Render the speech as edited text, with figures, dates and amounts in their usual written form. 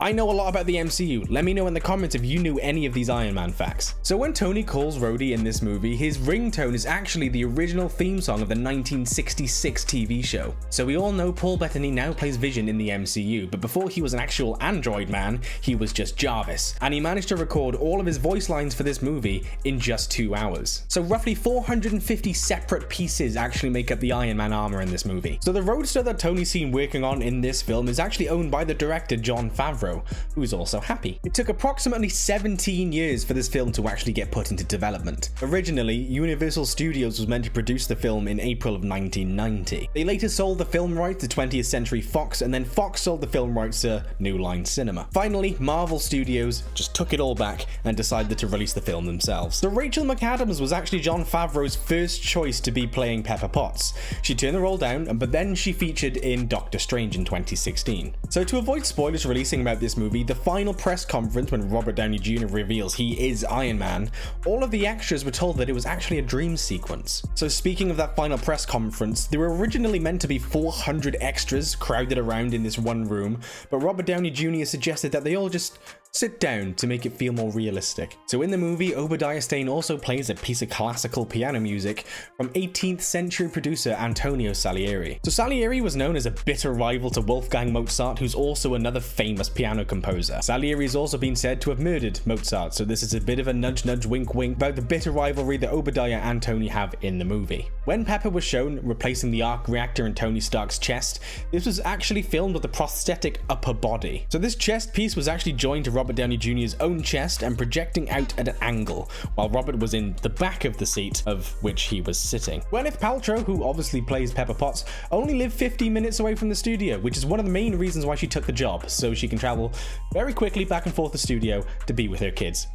I know a lot about the MCU. Let me know in the comments if you knew any of these Iron Man facts. So when Tony calls Rhodey in this movie, his ringtone is actually the original theme song of the 1966 TV show. So we all know Paul Bettany now plays Vision in the MCU, but before he was an actual android man, he was just Jarvis. And he managed to record all of his voice lines for this movie in just 2 hours. So roughly 450 separate pieces actually make up the Iron Man armor in this movie. So the Roadster that Tony's seen working on in this film is actually owned by the director Jon Favreau, who's also happy. It took approximately 17 years for this film to actually get put into development. Originally, Universal Studios was meant to produce the film in April of 1990. They later sold the film rights to 20th Century Fox, and then Fox sold the film rights to New Line Cinema. Finally, Marvel Studios just took it all back and decided to release the film themselves. So Rachel McAdams was actually Jon Favreau's first choice to be playing Pepper Potts. She turned the role down, but then she featured in Doctor Strange in 2016. So to avoid spoilers releasing about this movie, the final press conference when Robert Downey Jr. reveals he is Iron Man, all of the extras were told that it was actually a dream sequence. So speaking of that final press conference, there were originally meant to be 400 extras crowded around in this one room, but Robert Downey Jr. suggested that they all just sit down to make it feel more realistic. So in the movie, Obadiah Stane also plays a piece of classical piano music from 18th century producer Antonio Salieri. So Salieri was known as a bitter rival to Wolfgang Mozart, who's also another famous piano composer. Salieri has also been said to have murdered Mozart, so this is a bit of a nudge nudge wink wink about the bitter rivalry that Obadiah and Tony have in the movie. When Pepper was shown replacing the arc reactor in Tony Stark's chest, this was actually filmed with a prosthetic upper body. So this chest piece was actually joined to Robert Downey Jr.'s own chest and projecting out at an angle, while Robert was in the back of the seat of which he was sitting. Gwyneth Paltrow, who obviously plays Pepper Potts, only lived 15 minutes away from the studio, which is one of the main reasons why she took the job, so she can travel very quickly back and forth the studio to be with her kids.